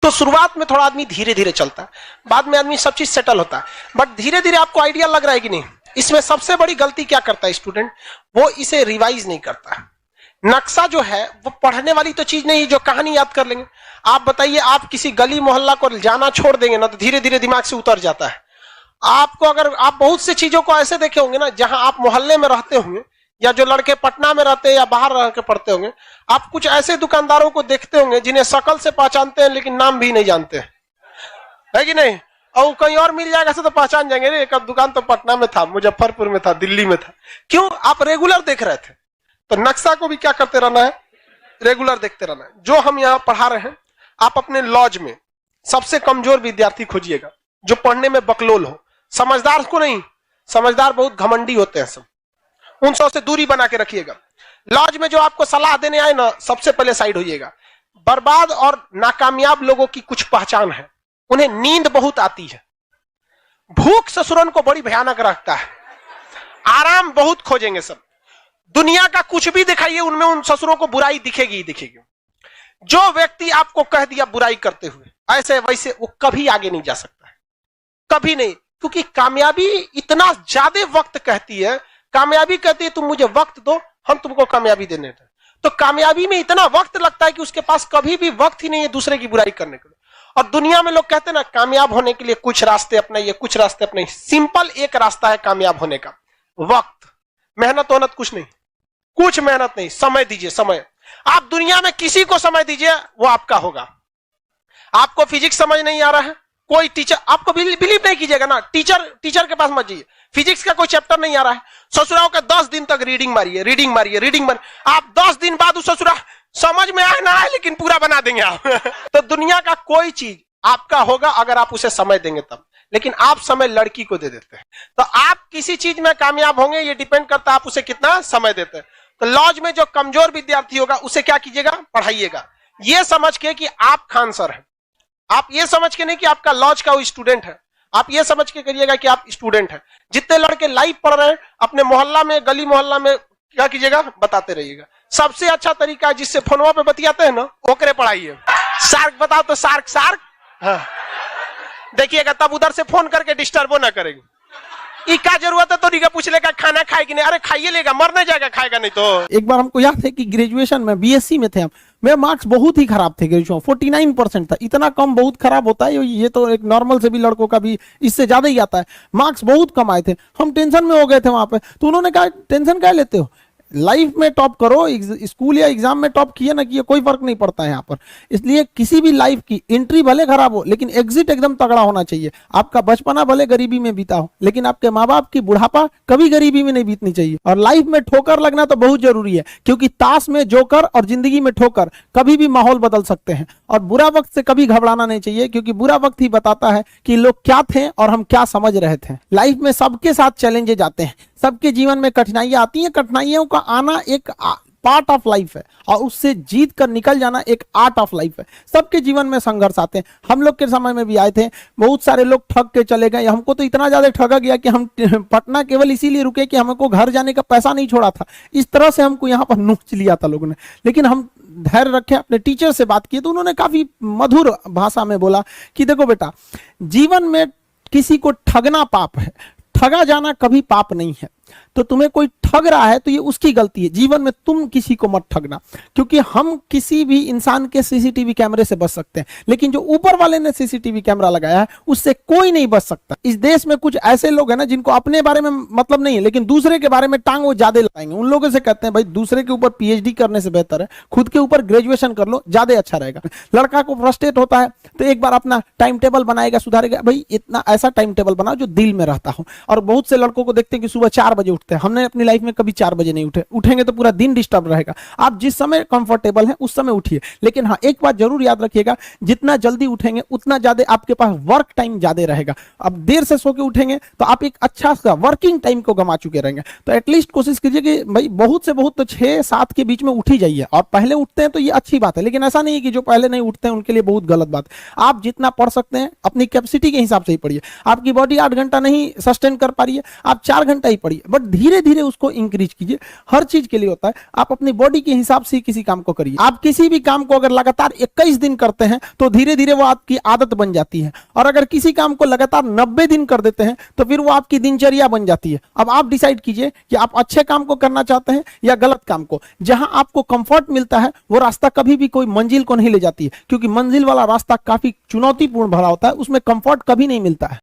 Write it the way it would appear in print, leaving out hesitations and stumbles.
तो शुरुआत में थोड़ा आदमी धीरे धीरे चलता है, बाद में आदमी सब चीज सेटल होता है। बट धीरे धीरे आपको आइडिया लग रहा है कि नहीं? इसमें सबसे बड़ी गलती क्या करता है स्टूडेंट? वो इसे रिवाइज नहीं करता है। नक्शा जो है वो पढ़ने वाली तो चीज नहीं जो कहानी याद कर लेंगे। आप बताइए, आप किसी गली मोहल्ला को जाना छोड़ देंगे ना तो धीरे धीरे दिमाग से उतर जाता है। आपको अगर आप बहुत सी चीजों को ऐसे देखे होंगे ना, जहां आप मोहल्ले में रहते होंगे या जो लड़के पटना में रहते हैं या बाहर रह के पढ़ते होंगे, आप कुछ ऐसे दुकानदारों को देखते होंगे जिन्हें शक्ल से पहचानते हैं लेकिन नाम भी नहीं जानते हैं, है कि नहीं? और कहीं और मिल जाएगा तो पहचान जाएंगे, रे एक दुकान तो पटना में था, मुजफ्फरपुर में था, दिल्ली में था। क्यों? आप रेगुलर देख रहे थे। तो नक्शा को भी क्या करते रहना है? रेगुलर देखते रहना है। जो हम यहाँ पढ़ा रहे हैं, आप अपने लॉज में सबसे कमजोर विद्यार्थी खोजिएगा जो पढ़ने में बकलोल हो। समझदार को नहीं, समझदार बहुत घमंडी होते हैं सब, उन सब से दूरी बना के रखिएगा। लॉज में जो आपको सलाह देने आए ना, सबसे पहले साइड होइएगा। बर्बाद और नाकामयाब लोगों की कुछ पहचान है, उन्हें नींद बहुत आती है, भूख ससुरन को बड़ी भयानक रखता है, आराम बहुत खोजेंगे सब। दुनिया का कुछ भी दिखाइए, उनमें उन ससुरों को बुराई दिखेगी ही दिखेगी। जो व्यक्ति आपको कह दिया बुराई करते हुए ऐसे वैसे, वो कभी आगे नहीं जा सकता है, कभी नहीं। क्योंकि कामयाबी इतना ज्यादा वक्त कहती है, कामयाबी कहती है तुम मुझे वक्त दो, हम तुमको कामयाबी देने हैं। तो कामयाबी में इतना वक्त लगता है कि उसके पास कभी भी वक्त ही नहीं है दूसरे की बुराई करने के लिए। और दुनिया में लोग कहते हैं ना, कामयाब होने के लिए कुछ रास्ते अपनाइए, कुछ रास्ते अपनाइए। सिंपल एक रास्ता है कामयाब होने का, वक्त। मेहनत वहनत कुछ नहीं, कुछ मेहनत नहीं, समय दीजिए। समय आप दुनिया में किसी को समय दीजिए, वो आपका होगा। आपको फिजिक्स समझ नहीं आ रहा है, कोई टीचर आपको बिलीव नहीं कीजिएगा ना, टीचर के पास मत जाइए। फिजिक्स का कोई चैप्टर नहीं आ रहा है, ससुराओं का 10 दिन तक रीडिंग मारिए, रीडिंग मारिए, रीडिंग मारिए। आप 10 दिन बाद उस ससुरा समझ में आए ना आए, लेकिन पूरा बना देंगे आप। तो दुनिया का कोई चीज आपका होगा अगर आप उसे समय देंगे तब। लेकिन आप समय लड़की को दे देते हैं। तो आप किसी चीज में कामयाब होंगे, ये डिपेंड करता है आप उसे कितना समय देते हैं। तो लॉज में जो कमजोर विद्यार्थी होगा उसे क्या कीजिएगा? पढ़ाइएगा, ये समझ के कि आप खान सर हैं। आप ये समझ के नहीं कि आपका लॉज का वो स्टूडेंट है, आप ये समझ के करिएगा कि आप स्टूडेंट हैं। जितने लड़के लाइव पढ़ रहे हैं अपने मोहल्ला में, गली मोहल्ला में क्या कीजिएगा? बताते रहिएगा। सबसे अच्छा तरीका है जिससे फोनवा पे बतियाते हैं ना, ओकरे पढ़ाइए। सार्क बताओ तो सार्क हाँ देखिएगा, तब उधर से फोन करके डिस्टर्बो ना करेगी। क्या जरूरत है तो नहीं पूछ लेगा खाना खाए कि नहीं? अरे खाइए लेगा, मर नहीं जाएगा खाएगा नहीं तो। एक बार हमको याद है कि ग्रेजुएशन में बीएससी में थे हम, मेरे मार्क्स बहुत ही खराब थे। ग्रेजुएशन 49% था। इतना कम बहुत खराब होता है, ये तो एक नॉर्मल से भी लड़कों का भी इससे ज्यादा ही आता है। मार्क्स बहुत कम आए थे, हम टेंशन में हो गए थे वहां पे। तो उन्होंने कहा टेंशन क्या लेते हो, लाइफ में टॉप करो, स्कूल या एग्जाम में टॉप किया ना किया कोई फर्क नहीं पड़ता है यहाँ पर। इसलिए किसी भी लाइफ की एंट्री भले खराब हो लेकिन एग्जिट एकदम तगड़ा होना चाहिए। आपका बचपना भले गरीबी में बीता हो लेकिन आपके माँ बाप की बुढ़ापा कभी गरीबी में नहीं बीतनी चाहिए। और लाइफ में ठोकर लगना तो बहुत जरूरी है, क्योंकि ताश में जोकर और जिंदगी में ठोकर कभी भी माहौल बदल सकते हैं। और बुरा वक्त से कभी घबराना नहीं चाहिए, क्योंकि बुरा वक्त ही बताता है कि लोग क्या थे और हम क्या समझ रहे थे। लाइफ में सबके साथ चैलेंजेस आते हैं, सबके जीवन में कठिनाइयां आती हैं। कठिनाइयों का आना एक पार्ट ऑफ लाइफ है और उससे जीत कर निकल जाना एक आर्ट ऑफ लाइफ है। सबके जीवन में संघर्ष आते हैं, हम लोग के समय में भी आए थे। बहुत सारे लोग ठग के चले गए, हमको तो इतना ज्यादा ठगा गया कि हम पटना केवल इसीलिए रुके कि हमको घर जाने का पैसा नहीं छोड़ा था। इस तरह से हमको यहाँ पर नोच लिया था लोगों ने। लेकिन हम धैर्य रखे, अपने टीचर से बात की तो उन्होंने काफी मधुर भाषा में बोला कि देखो बेटा, जीवन में किसी को ठगना पाप है, ठगा जाना कभी पाप नहीं है। तो तुम्हें कोई ठग रहा है तो ये उसकी गलती है। जीवन में तुम किसी को मत ठगना, क्योंकि हम किसी भी इंसान के सीसीटीवी कैमरे से बच सकते हैं, लेकिन जो ऊपर वाले ने सीसीटीवी कैमरा लगाया है उससे कोई नहीं बच सकता। इस देश में कुछ ऐसे लोग हैं ना जिनको अपने बारे में मतलब नहीं है, लेकिन दूसरे के बारे में टांग वो ज्यादा लगाएंगे। उन लोगों से कहते हैं भाई दूसरे के ऊपर पीएचडी करने से बेहतर है खुद के ऊपर ग्रेजुएशन कर लो, ज्यादा अच्छा रहेगा। लड़का को फ्रस्ट्रेट होता है तो एक बार अपना टाइम टेबल बनाएगा, सुधारेगा। भाई इतना ऐसा टाइम टेबल बनाओ जो दिल में रहता हो। और बहुत से लड़कों को देखते हैं कि सुबह 4 बजे उठते हैं। हमने अपनी लाइफ में कभी 4 बजे नहीं उठेंगे तो पूरा दिन डिस्टर्ब रहेगा। आप जिस समय कंफर्टेबल हैं उस समय उठिए, लेकिन हाँ एक बात जरूर याद रखिएगा, जितना जल्दी उठेंगे उतना ज्यादा आपके पास वर्क टाइम ज्यादा रहेगा। अब देर से सो के उठेंगे तो आप एक अच्छा सा वर्किंग टाइम को गंवा चुके रहेंगे। तो एटलीस्ट कोशिश कीजिए कि भाई बहुत से बहुत तो 6-7 के बीच में उठ ही जाइए। और पहले उठते हैं तो ये अच्छी बात है, लेकिन ऐसा नहीं है कि जो पहले नहीं उठते हैं उनके लिए बहुत गलत बात। आप जितना पढ़ सकते हैं अपनी कैपेसिटी के हिसाब से ही पढ़िए। आपकी बॉडी 8 घंटा नहीं सस्टेन कर पा रही है, आप 4 घंटा ही पढ़िए। बट धीरे धीरे उसको इंक्रीज कीजिए। हर चीज के लिए होता है, आप अपनी बॉडी के हिसाब से किसी काम को करिए। आप किसी भी काम को अगर लगातार 21 दिन करते हैं तो धीरे धीरे वो आपकी आदत बन जाती है, और अगर किसी काम को लगातार 90 दिन कर देते हैं तो फिर वो आपकी दिनचर्या बन जाती है। अब आप डिसाइड कीजिए कि आप अच्छे काम को करना चाहते हैं या गलत काम को। जहां आपको कंफर्ट मिलता है वो रास्ता कभी भी कोई मंजिल को नहीं ले जाती है, क्योंकि मंजिल वाला रास्ता काफी चुनौतीपूर्ण भरा होता है, उसमें कंफर्ट कभी नहीं मिलता है।